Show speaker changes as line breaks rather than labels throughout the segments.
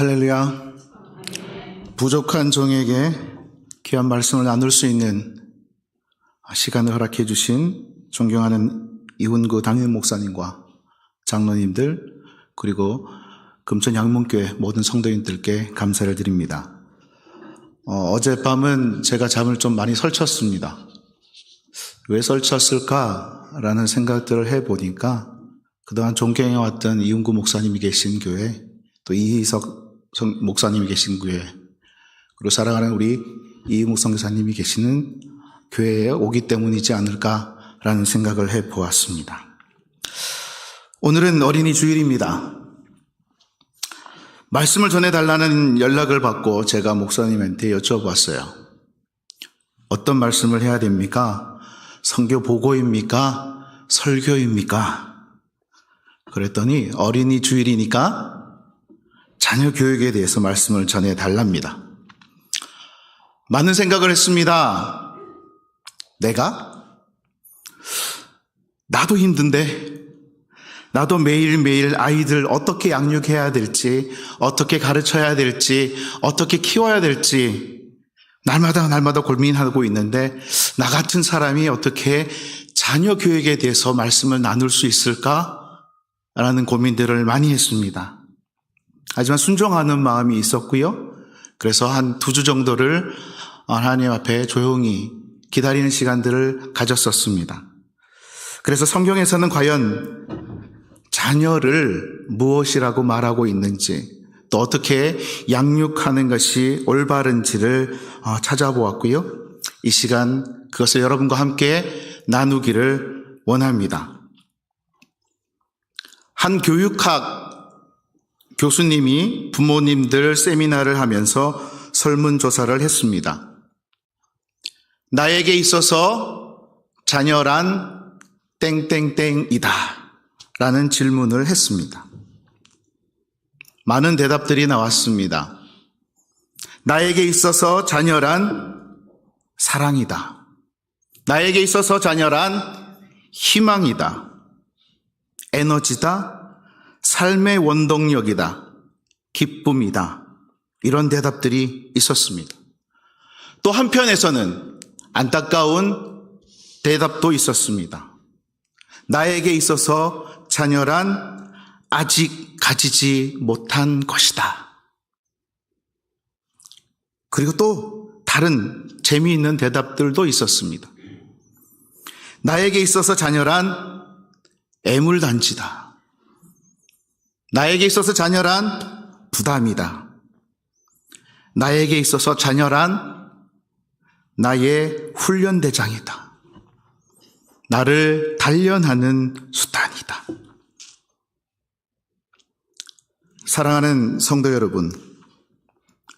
할렐루야. 부족한 종에게 귀한 말씀을 나눌 수 있는 시간을 허락해 주신 존경하는 이훈구 담임 목사님과 장로님들, 그리고 금천 양문교회 모든 성도인들께 감사를 드립니다. 어젯밤은 제가 잠을 좀 많이 설쳤습니다. 왜 설쳤을까라는 생각들을 해보니까 그동안 존경해왔던 이훈구 목사님이 계신 교회, 또 이희석 목사님이 계신 교회, 그리고 사랑하는 우리 이희묵 선교사님이 계시는 교회에 오기 때문이지 않을까라는 생각을 해보았습니다. 오늘은 어린이 주일입니다. 말씀을 전해달라는 연락을 받고 제가 목사님한테 여쭤봤어요. 어떤 말씀을 해야 됩니까? 선교 보고입니까? 설교입니까? 그랬더니 어린이 주일이니까 자녀 교육에 대해서 말씀을 전해달랍니다. 많은 생각을 했습니다. 나도 힘든데, 나도 매일매일 아이들 어떻게 양육해야 될지, 어떻게 가르쳐야 될지, 어떻게 키워야 될지 날마다 고민하고 있는데, 나 같은 사람이 어떻게 자녀 교육에 대해서 말씀을 나눌 수 있을까라는 고민들을 많이 했습니다. 하지만 순종하는 마음이 있었고요. 그래서 한 2주 정도를 하나님 앞에 조용히 기다리는 시간들을 가졌었습니다. 그래서 성경에서는 과연 자녀를 무엇이라고 말하고 있는지, 또 어떻게 양육하는 것이 올바른지를 찾아보았고요. 이 시간 그것을 여러분과 함께 나누기를 원합니다. 한 교육학 교수님이 부모님들 세미나를 하면서 설문조사를 했습니다. 나에게 있어서 자녀란 땡땡땡이다 라는 질문을 했습니다. 많은 대답들이 나왔습니다. 나에게 있어서 자녀란 사랑이다. 나에게 있어서 자녀란 희망이다. 에너지다. 삶의 원동력이다. 기쁨이다. 이런 대답들이 있었습니다. 또 한편에서는 안타까운 대답도 있었습니다. 나에게 있어서 자녀란 아직 가지지 못한 것이다. 그리고 또 다른 재미있는 대답들도 있었습니다. 나에게 있어서 자녀란 애물단지다. 나에게 있어서 자녀란 부담이다. 나에게 있어서 자녀란 나의 훈련대장이다. 나를 단련하는 수단이다. 사랑하는 성도 여러분,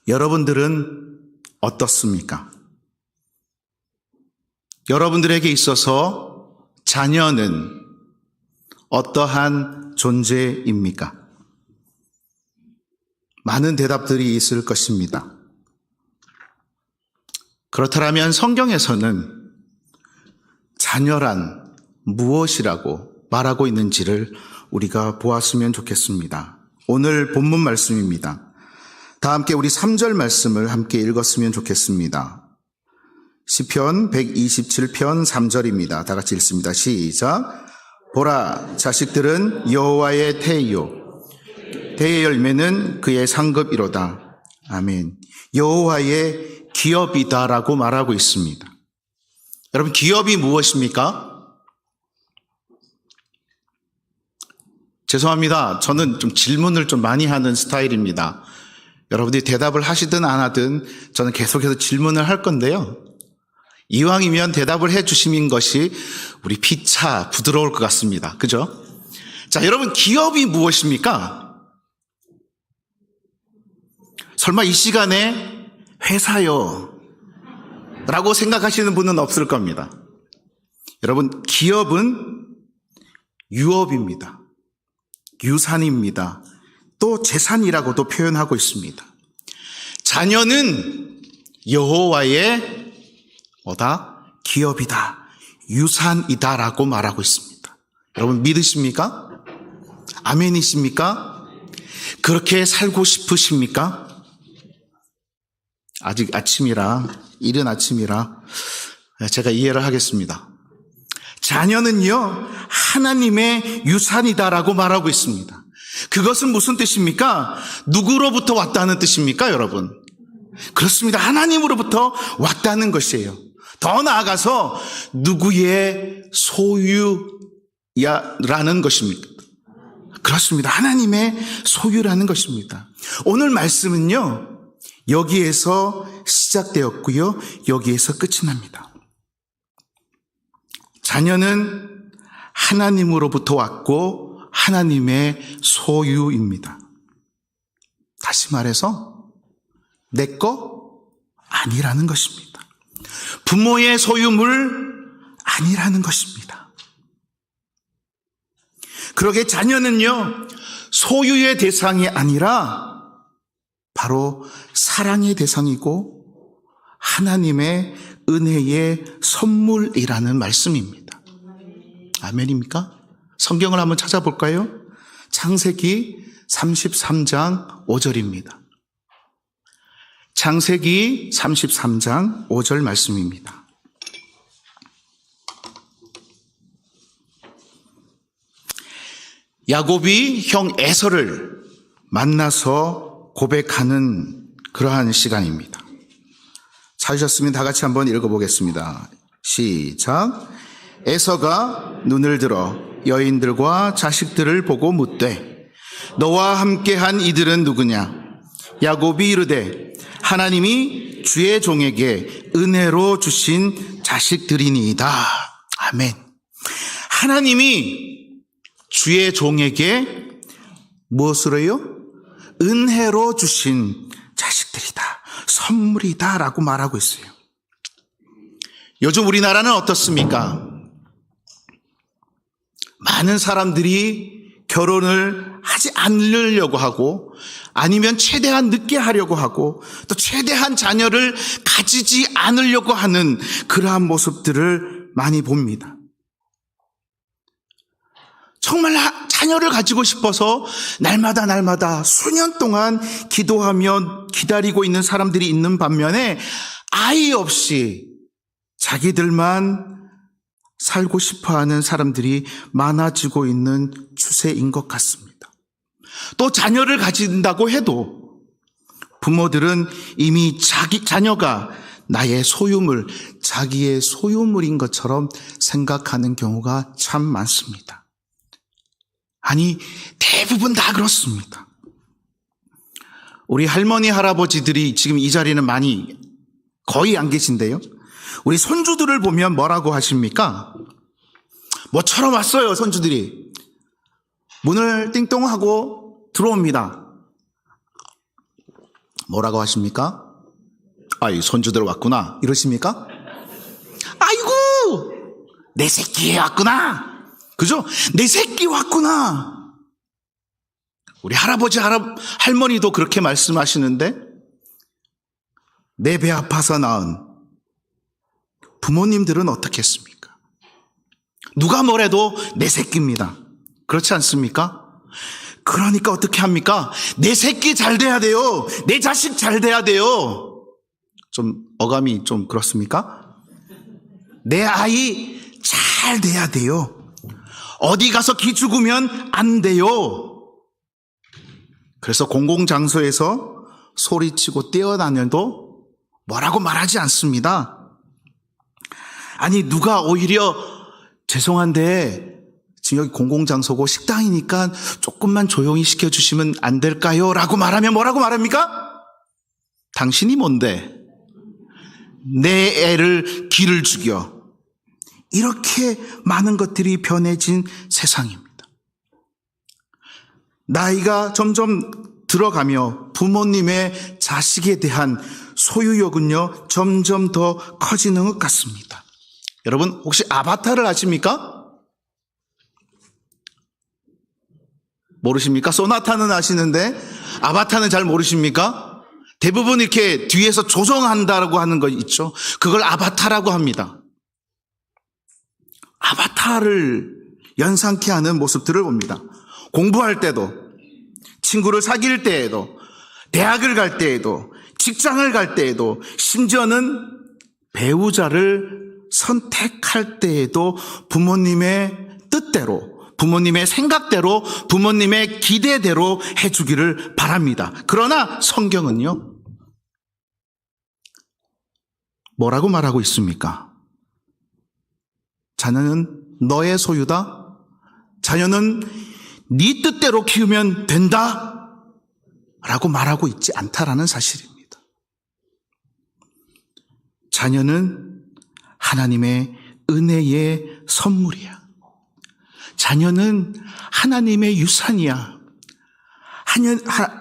여러분들은 어떻습니까? 여러분들에게 있어서 자녀는 어떠한 존재입니까? 많은 대답들이 있을 것입니다. 그렇다면 성경에서는 자녀란 무엇이라고 말하고 있는지를 우리가 보았으면 좋겠습니다. 오늘 본문 말씀입니다. 다 함께 우리 3절 말씀을 함께 읽었으면 좋겠습니다. 시편 127편 3절입니다. 다 같이 읽습니다. 시작. 보라, 자식들은 여호와의 태이요 태의 열매는 그의 상급이로다. 아멘. 여호와의 기업이다라고 말하고 있습니다. 여러분, 기업이 무엇입니까? 죄송합니다. 저는 좀 질문을 좀 많이 하는 스타일입니다. 여러분들이 대답을 하시든 안 하든 저는 계속해서 질문을 할 건데요. 이왕이면 대답을 해 주시는 것이 우리 피차 부드러울 것 같습니다. 그죠? 자, 여러분, 기업이 무엇입니까? 설마 이 시간에 회사요 라고 생각하시는 분은 없을 겁니다. 여러분, 기업은 유업입니다. 유산입니다. 또 재산이라고도 표현하고 있습니다. 자녀는 여호와의 기업이다, 유산이다라고 말하고 있습니다. 여러분 믿으십니까? 아멘이십니까? 그렇게 살고 싶으십니까? 아직 아침이라, 이른 아침이라 제가 이해를 하겠습니다. 자녀는요, 하나님의 유산이다라고 말하고 있습니다. 그것은 무슨 뜻입니까? 누구로부터 왔다는 뜻입니까, 여러분? 그렇습니다. 하나님으로부터 왔다는 것이에요. 더 나아가서 누구의 소유야라는 것입니다. 그렇습니다. 하나님의 소유라는 것입니다. 오늘 말씀은요, 여기에서 시작되었고요, 여기에서 끝이 납니다. 자녀는 하나님으로부터 왔고 하나님의 소유입니다. 다시 말해서 내 거 아니라는 것입니다. 부모의 소유물 아니라는 것입니다. 그러게 자녀는요, 소유의 대상이 아니라 바로 사랑의 대상이고 하나님의 은혜의 선물이라는 말씀입니다. 아멘입니까? 성경을 한번 찾아볼까요? 창세기 33장 5절입니다. 창세기 33장 5절 말씀입니다. 야곱이 형 에서를 만나서 고백하는 그러한 시간입니다. 찾으셨으면 다 같이 한번 읽어보겠습니다. 시작. 에서가 눈을 들어 여인들과 자식들을 보고 묻되 너와 함께한 이들은 누구냐? 야곱이 이르되 하나님이 주의 종에게 은혜로 주신 자식들이니이다. 아멘. 하나님이 주의 종에게 무엇으로요? 은혜로 주신 자식들이다, 선물이다 라고 말하고 있어요. 요즘 우리나라는 어떻습니까? 많은 사람들이 결혼을 하지 않으려고 하고 아니면 최대한 늦게 하려고 하고 또 최대한 자녀를 가지지 않으려고 하는 그러한 모습들을 많이 봅니다. 정말 자녀를 가지고 싶어서 날마다 수년 동안 기도하며 기다리고 있는 사람들이 있는 반면에 아이 없이 자기들만 살고 싶어하는 사람들이 많아지고 있는 추세인 것 같습니다. 또 자녀를 가진다고 해도 부모들은 이미 자녀가 나의 소유물, 자기의 소유물인 것처럼 생각하는 경우가 참 많습니다. 아니, 대부분 다 그렇습니다. 우리 할머니, 할아버지들이 지금 이 자리는 많이 거의 안 계신데요. 우리 손주들을 보면 뭐라고 하십니까? 뭐처럼 왔어요, 손주들이. 문을 띵동하고 들어옵니다. 뭐라고 하십니까? 아이, 손주들 왔구나. 이러십니까? 아이고, 내 새끼 왔구나. 그죠? 내 새끼 왔구나. 우리 할아버지, 할머니도 그렇게 말씀하시는데 내 배 아파서 낳은 부모님들은 어떻겠습니까? 누가 뭐래도 내 새끼입니다. 그렇지 않습니까? 그러니까 어떻게 합니까? 내 새끼 잘 돼야 돼요. 내 자식 잘 돼야 돼요. 좀 어감이 좀 그렇습니까? 내 아이 잘 돼야 돼요. 어디 가서 기죽으면 안 돼요. 그래서 공공장소에서 소리치고 뛰어다녀도 뭐라고 말하지 않습니다. 아니, 누가 오히려 죄송한데 지금 여기 공공장소고 식당이니까 조금만 조용히 시켜주시면 안 될까요? 라고 말하면 뭐라고 말합니까? 당신이 뭔데? 내 애를 기를 죽여. 이렇게 많은 것들이 변해진 세상입니다. 나이가 점점 들어가며 부모님의 자식에 대한 소유욕은요, 점점 더 커지는 것 같습니다. 여러분, 혹시 아바타를 아십니까? 모르십니까? 소나타는 아시는데 아바타는 잘 모르십니까? 대부분 이렇게 뒤에서 조정한다고 하는 거 있죠. 그걸 아바타라고 합니다. 아바타를 연상케 하는 모습들을 봅니다. 공부할 때도 친구를 사귈 때에도, 대학을 갈 때에도, 직장을 갈 때에도, 심지어는 배우자를 선택할 때에도 부모님의 뜻대로, 부모님의 생각대로, 부모님의 기대대로 해주기를 바랍니다. 그러나 성경은요, 뭐라고 말하고 있습니까? 자녀는 너의 소유다. 자녀는 네 뜻대로 키우면 된다. 라고 말하고 있지 않다라는 사실입니다. 자녀는 하나님의 은혜의 선물이야. 자녀는 하나님의 유산이야.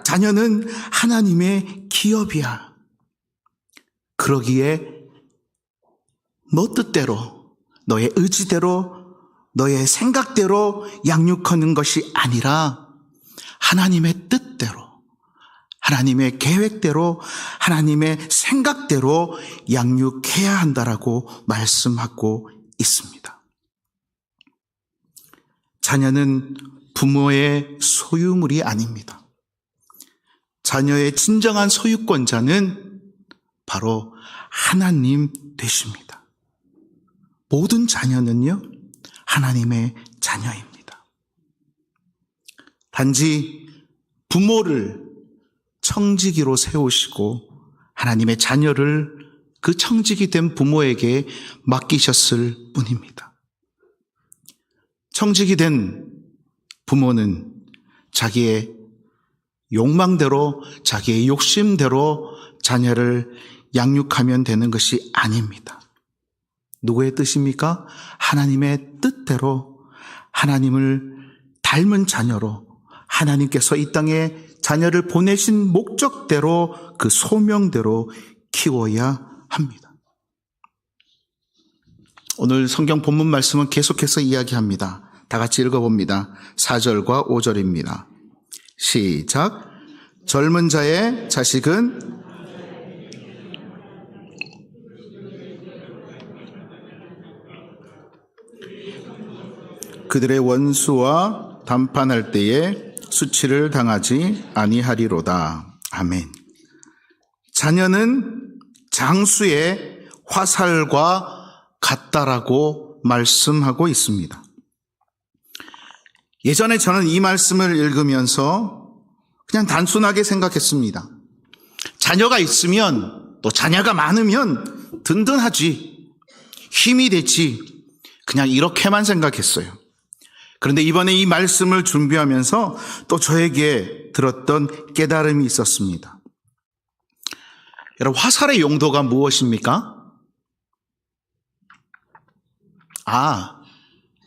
자녀는 하나님의 기업이야. 그러기에 너 뜻대로, 너의 의지대로, 너의 생각대로 양육하는 것이 아니라 하나님의 뜻대로, 하나님의 계획대로, 하나님의 생각대로 양육해야 한다라고 말씀하고 있습니다. 자녀는 부모의 소유물이 아닙니다. 자녀의 진정한 소유권자는 바로 하나님 되십니다. 모든 자녀는요, 하나님의 자녀입니다. 단지 부모를 청지기로 세우시고 하나님의 자녀를 그 청지기 된 부모에게 맡기셨을 뿐입니다. 청지기 된 부모는 자기의 욕망대로, 자기의 욕심대로 자녀를 양육하면 되는 것이 아닙니다. 누구의 뜻입니까? 하나님의 뜻대로, 하나님을 닮은 자녀로, 하나님께서 이 땅에 자녀를 보내신 목적대로, 그 소명대로 키워야 합니다. 오늘 성경 본문 말씀은 계속해서 이야기합니다. 다 같이 읽어봅니다. 4절과 5절입니다. 시작. 젊은 자의 자식은 그들의 원수와 담판할 때에 수치를 당하지 아니하리로다. 아멘. 자녀는 장수의 화살과 같다라고 말씀하고 있습니다. 예전에 저는 이 말씀을 읽으면서 그냥 단순하게 생각했습니다. 자녀가 있으면, 또 자녀가 많으면 든든하지, 힘이 되지, 그냥 이렇게만 생각했어요. 그런데 이번에 이 말씀을 준비하면서 또 저에게 들었던 깨달음이 있었습니다. 여러분, 화살의 용도가 무엇입니까?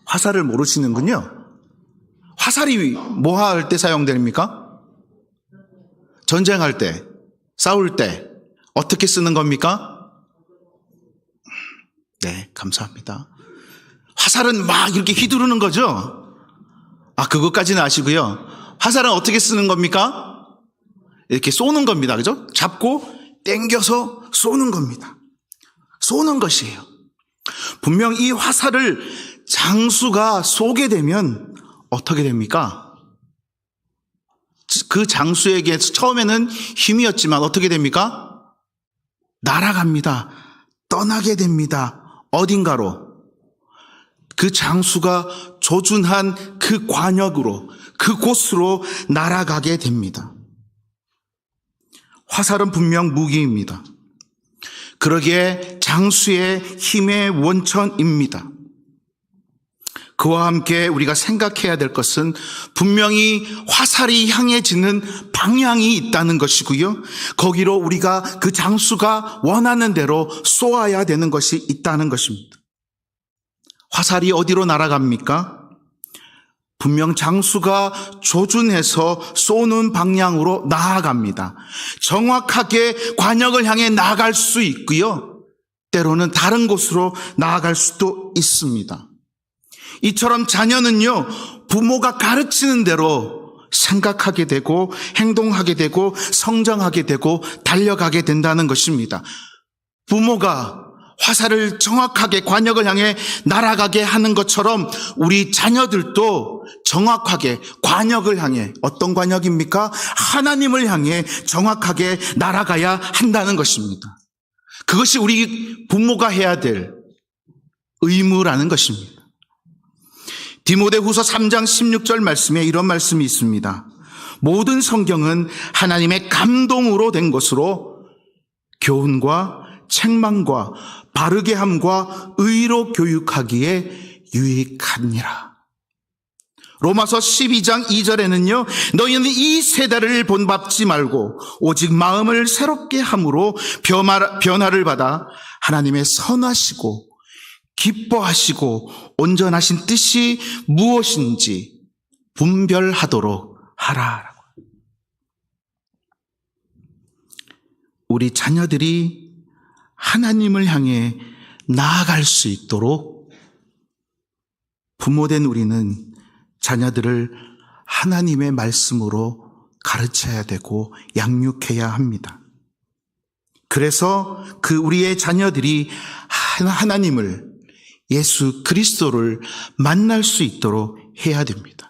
화살을 모르시는군요. 화살이 뭐 할 때 사용됩니까? 전쟁할 때, 싸울 때 어떻게 쓰는 겁니까? 네, 감사합니다. 화살은 막 이렇게 휘두르는 거죠? 그것까지는 아시고요. 화살은 어떻게 쓰는 겁니까? 이렇게 쏘는 겁니다. 그죠? 잡고 당겨서 쏘는 겁니다. 쏘는 것이에요. 분명 이 화살을 장수가 쏘게 되면 어떻게 됩니까? 그 장수에게 처음에는 힘이었지만 어떻게 됩니까? 날아갑니다. 떠나게 됩니다. 어딘가로. 그 장수가 조준한 그 관역으로, 그곳으로 날아가게 됩니다. 화살은 분명 무기입니다. 그러기에 장수의 힘의 원천입니다. 그와 함께 우리가 생각해야 될 것은 분명히 화살이 향해지는 방향이 있다는 것이고요. 거기로 우리가 그 장수가 원하는 대로 쏘아야 되는 것이 있다는 것입니다. 화살이 어디로 날아갑니까? 분명 장수가 조준해서 쏘는 방향으로 나아갑니다. 정확하게 관역을 향해 나아갈 수 있고요. 때로는 다른 곳으로 나아갈 수도 있습니다. 이처럼 자녀는요, 부모가 가르치는 대로 생각하게 되고 행동하게 되고 성장하게 되고 달려가게 된다는 것입니다. 부모가 화살을 정확하게 관역을 향해 날아가게 하는 것처럼 우리 자녀들도 정확하게 관역을 향해, 어떤 관역입니까? 하나님을 향해 정확하게 날아가야 한다는 것입니다. 그것이 우리 부모가 해야 될 의무라는 것입니다. 디모데후서 3장 16절 말씀에 이런 말씀이 있습니다. 모든 성경은 하나님의 감동으로 된 것으로 교훈과 책망과 바르게 함과 의로 교육하기에 유익하니라. 로마서 12장 2절에는요, 너희는 이 세대를 본받지 말고 오직 마음을 새롭게 함으로 변화를 받아 하나님의 선하시고 기뻐하시고 온전하신 뜻이 무엇인지 분별하도록 하라. 우리 자녀들이 하나님을 향해 나아갈 수 있도록 부모된 우리는 자녀들을 하나님의 말씀으로 가르쳐야 되고 양육해야 합니다. 그래서 우리의 자녀들이 하나님을, 예수 그리스도를 만날 수 있도록 해야 됩니다.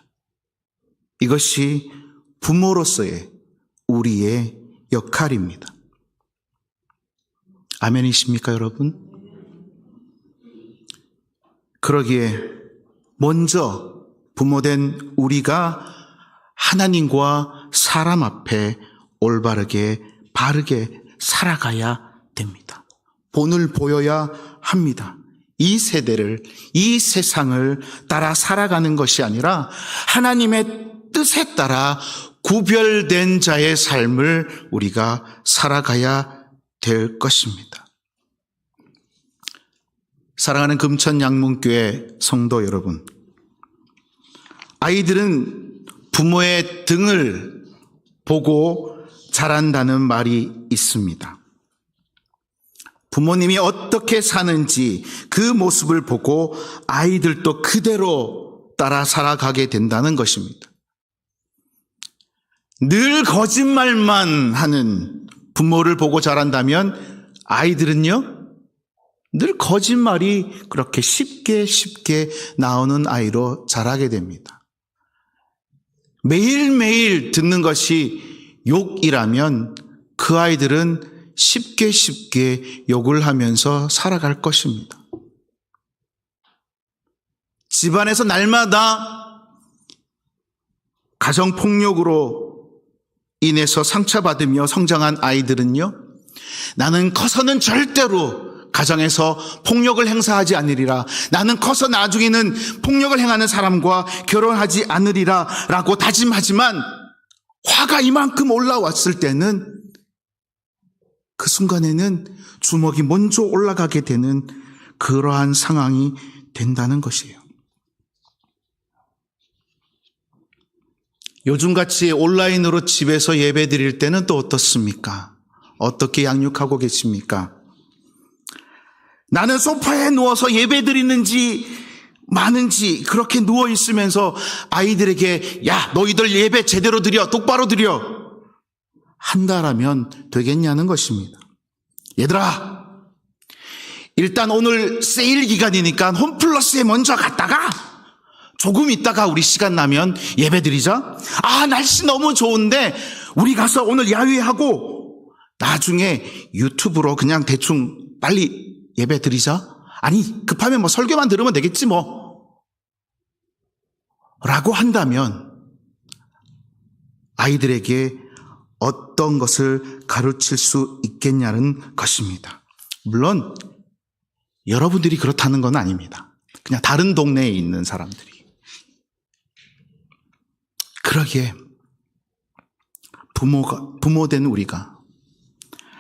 이것이 부모로서의 우리의 역할입니다. 아멘이십니까, 여러분? 그러기에 먼저 부모된 우리가 하나님과 사람 앞에 올바르게 바르게 살아가야 됩니다. 본을 보여야 합니다. 이 세대를, 이 세상을 따라 살아가는 것이 아니라 하나님의 뜻에 따라 구별된 자의 삶을 우리가 살아가야 될 것입니다. 사랑하는 금천양문교회 성도 여러분, 아이들은 부모의 등을 보고 자란다는 말이 있습니다. 부모님이 어떻게 사는지 그 모습을 보고 아이들도 그대로 따라 살아가게 된다는 것입니다. 늘 거짓말만 하는 부모를 보고 자란다면 아이들은요, 늘 거짓말이 그렇게 쉽게 나오는 아이로 자라게 됩니다. 매일매일 듣는 것이 욕이라면 그 아이들은 쉽게 욕을 하면서 살아갈 것입니다. 집안에서 날마다 가정폭력으로 인해서 상처받으며 성장한 아이들은요, 나는 커서는 절대로 가정에서 폭력을 행사하지 않으리라, 나는 커서 나중에는 폭력을 행하는 사람과 결혼하지 않으리라 라고 다짐하지만 화가 이만큼 올라왔을 때는 그 순간에는 주먹이 먼저 올라가게 되는 그러한 상황이 된다는 것이에요. 요즘같이 온라인으로 집에서 예배 드릴 때는 또 어떻습니까? 어떻게 양육하고 계십니까? 나는 소파에 누워서 예배 드리는지 마는지 그렇게 누워 있으면서 아이들에게 야, 너희들 예배 제대로 드려, 똑바로 드려 한다라면 되겠냐는 것입니다. 얘들아, 일단 오늘 세일 기간이니까 홈플러스에 먼저 갔다가 조금 있다가 우리 시간 나면 예배 드리자. 아, 날씨 너무 좋은데 우리 가서 오늘 야외하고 나중에 유튜브로 그냥 대충 빨리 예배 드리자. 아니, 급하면 뭐 설교만 들으면 되겠지 뭐 라고 한다면 아이들에게 어떤 것을 가르칠 수 있겠냐는 것입니다. 물론 여러분들이 그렇다는 건 아닙니다. 그냥 다른 동네에 있는 사람들이. 그러기에 부모된 우리가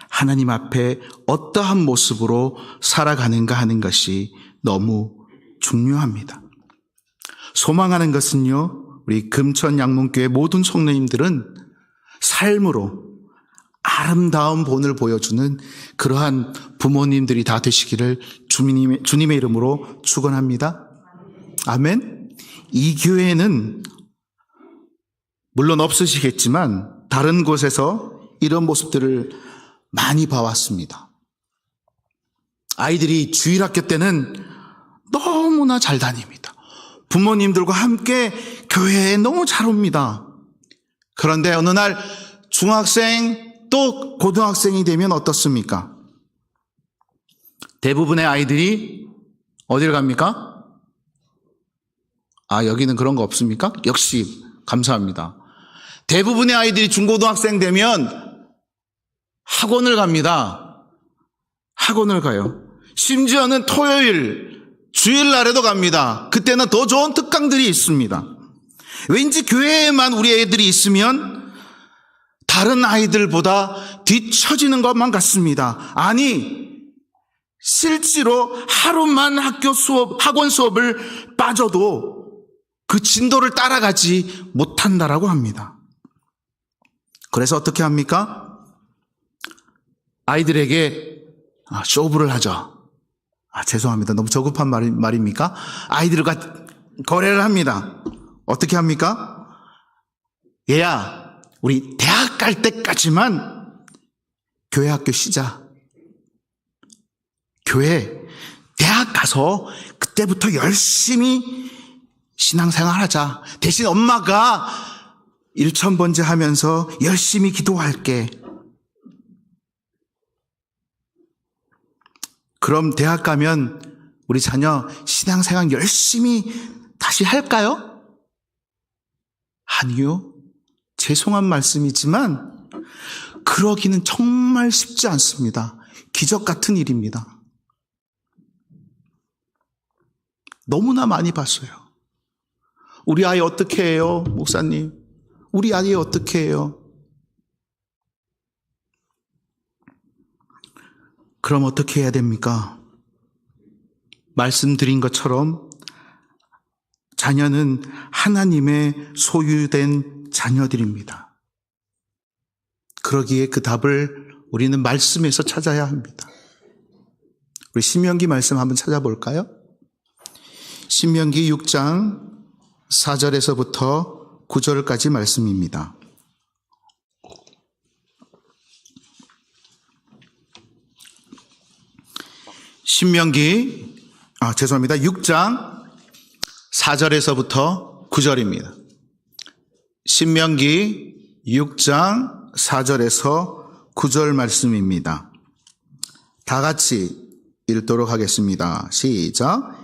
하나님 앞에 어떠한 모습으로 살아가는가 하는 것이 너무 중요합니다. 소망하는 것은요, 우리 금천양문교회 모든 성도님들은 삶으로 아름다운 본을 보여주는 그러한 부모님들이 다 되시기를 주님의 이름으로 축원합니다. 아멘. 이 교회는 물론 없으시겠지만 다른 곳에서 이런 모습들을 많이 봐왔습니다. 아이들이 주일학교 때는 너무나 잘 다닙니다. 부모님들과 함께 교회에 너무 잘 옵니다. 그런데 어느 날 중학생 또 고등학생이 되면 어떻습니까? 대부분의 아이들이 어디를 갑니까? 여기는 그런 거 없습니까? 역시 감사합니다. 대부분의 아이들이 중고등학생 되면 학원을 갑니다. 학원을 가요. 심지어는 토요일, 주일날에도 갑니다. 그때는 더 좋은 특강들이 있습니다. 왠지 교회에만 우리 애들이 있으면 다른 아이들보다 뒤처지는 것만 같습니다. 아니, 실제로 하루만 학원 수업을 빠져도 그 진도를 따라가지 못한다라고 합니다. 그래서 어떻게 합니까? 아이들에게 쇼부를 하죠. 죄송합니다. 너무 저급한 말입니까? 아이들과 거래를 합니다. 어떻게 합니까? 얘야, 우리 대학 갈 때까지만 교회 학교 쉬자. 대학 가서 그때부터 열심히 신앙생활 하자. 대신 엄마가 일천번제 하면서 열심히 기도할게. 그럼 대학 가면 우리 자녀 신앙생활 열심히 다시 할까요? 아니요. 죄송한 말씀이지만 그러기는 정말 쉽지 않습니다. 기적 같은 일입니다. 너무나 많이 봤어요. 우리 아이 어떻게 해요, 목사님? 우리 아이 어떻게 해요? 그럼 어떻게 해야 됩니까? 말씀드린 것처럼 자녀는 하나님의 소유된 자녀들입니다. 그러기에 그 답을 우리는 말씀에서 찾아야 합니다. 우리 신명기 말씀 한번 찾아볼까요? 신명기 6장 4절에서부터 9절까지 말씀입니다. 신명기 6장 4절에서부터 9절입니다. 신명기 6장 4절에서 9절 말씀입니다. 다 같이 읽도록 하겠습니다. 시작.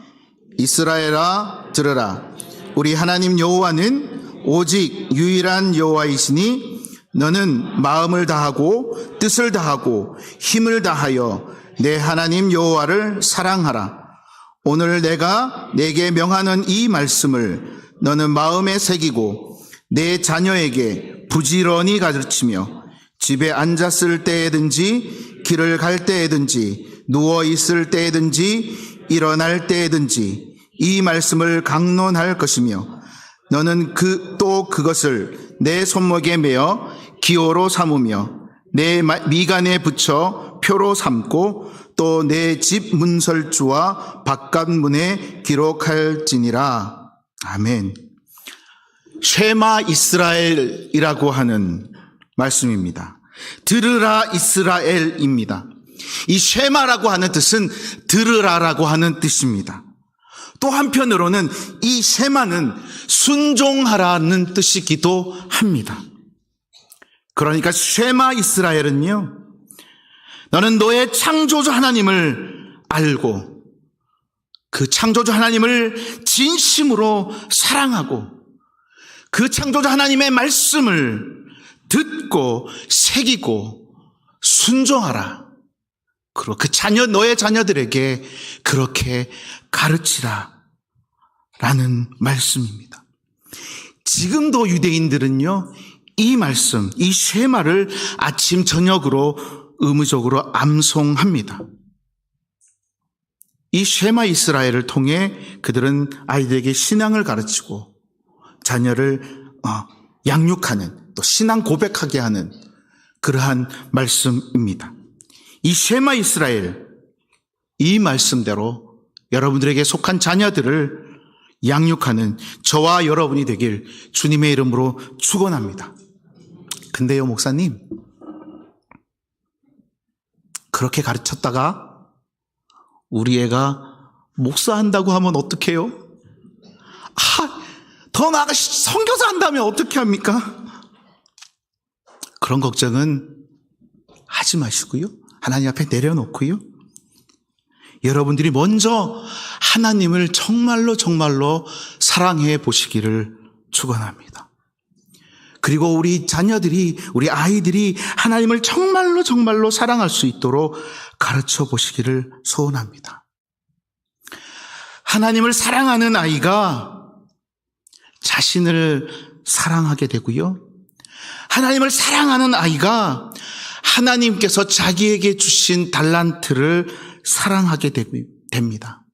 이스라엘아 들으라. 우리 하나님 여호와는 오직 유일한 여호와이시니 너는 마음을 다하고 뜻을 다하고 힘을 다하여 내 하나님 여호와를 사랑하라. 오늘 내가 내게 명하는 이 말씀을 너는 마음에 새기고 내 자녀에게 부지런히 가르치며 집에 앉았을 때에든지 길을 갈 때에든지 누워 있을 때에든지 일어날 때에든지 이 말씀을 강론할 것이며 너는 또 그것을 내 손목에 매어 기호로 삼으며 내 미간에 붙여 표로 삼고 또 내 집 문설주와 바깥문에 기록할지니라. 아멘. 쉐마 이스라엘이라고 하는 말씀입니다. 들으라 이스라엘입니다. 이 쉐마라고 하는 뜻은 들으라라고 하는 뜻입니다. 또 한편으로는 이 쉐마는 순종하라는 뜻이기도 합니다. 그러니까 쉐마 이스라엘은요, 너는 너의 창조주 하나님을 알고 그 창조주 하나님을 진심으로 사랑하고 그 창조주 하나님의 말씀을 듣고 새기고 순종하라. 그리고 너의 자녀들에게 그렇게 가르치라 라는 말씀입니다. 지금도 유대인들은요, 이 말씀, 이 쉐마를 아침 저녁으로 의무적으로 암송합니다. 이 쉐마 이스라엘을 통해 그들은 아이들에게 신앙을 가르치고 자녀를 양육하는, 또 신앙 고백하게 하는 그러한 말씀입니다. 이 쉐마 이스라엘, 이 말씀대로 여러분들에게 속한 자녀들을 양육하는 저와 여러분이 되길 주님의 이름으로 축원합니다. 근데요, 목사님, 그렇게 가르쳤다가 우리 애가 목사한다고 하면 어떡해요? 더 나아가 선교사 한다면 어떻게 합니까? 그런 걱정은 하지 마시고요. 하나님 앞에 내려놓고요. 여러분들이 먼저 하나님을 정말로 사랑해 보시기를 축원합니다. 그리고 우리 자녀들이, 우리 아이들이 하나님을 정말로 사랑할 수 있도록 가르쳐 보시기를 소원합니다. 하나님을 사랑하는 아이가 자신을 사랑하게 되고요. 하나님을 사랑하는 아이가 하나님께서 자기에게 주신 달란트를 사랑하게 됩니다.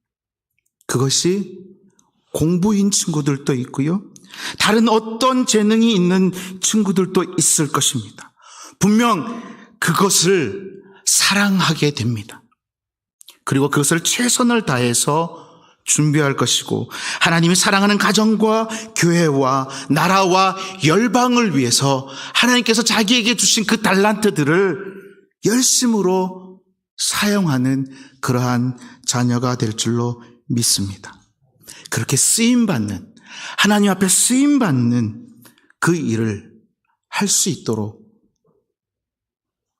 그것이 공부인 친구들도 있고요. 다른 어떤 재능이 있는 친구들도 있을 것입니다. 분명 그것을 사랑하게 됩니다. 그리고 그것을 최선을 다해서 준비할 것이고 하나님이 사랑하는 가정과 교회와 나라와 열방을 위해서 하나님께서 자기에게 주신 그 달란트들을 열심으로 사용하는 그러한 자녀가 될 줄로 믿습니다. 그렇게 쓰임받는, 하나님 앞에 쓰임받는 그 일을 할 수 있도록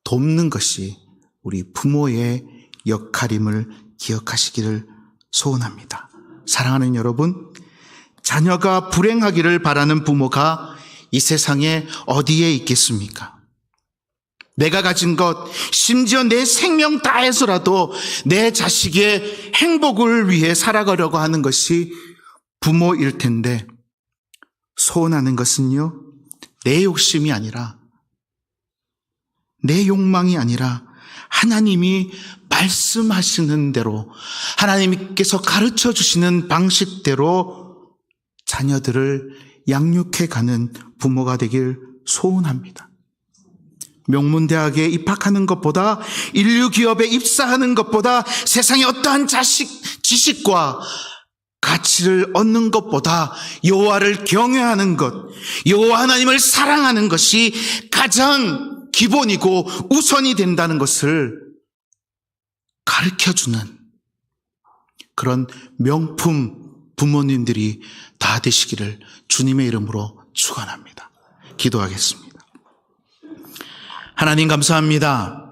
돕는 것이 우리 부모의 역할임을 기억하시기를 소원합니다. 사랑하는 여러분, 자녀가 불행하기를 바라는 부모가 이 세상에 어디에 있겠습니까? 내가 가진 것, 심지어 내 생명 다해서라도 내 자식의 행복을 위해 살아가려고 하는 것이 부모일 텐데, 소원하는 것은요, 내 욕심이 아니라, 내 욕망이 아니라 하나님이 말씀하시는 대로, 하나님께서 가르쳐 주시는 방식대로 자녀들을 양육해가는 부모가 되길 소원합니다. 명문대학에 입학하는 것보다, 인류기업에 입사하는 것보다, 세상의 어떠한 지식과 가치를 얻는 것보다 여호와를 경외하는 것, 여호와 하나님을 사랑하는 것이 가장 기본이고 우선이 된다는 것을 가르쳐주는 그런 명품 부모님들이 다 되시기를 주님의 이름으로 축원합니다. 기도하겠습니다. 하나님 감사합니다.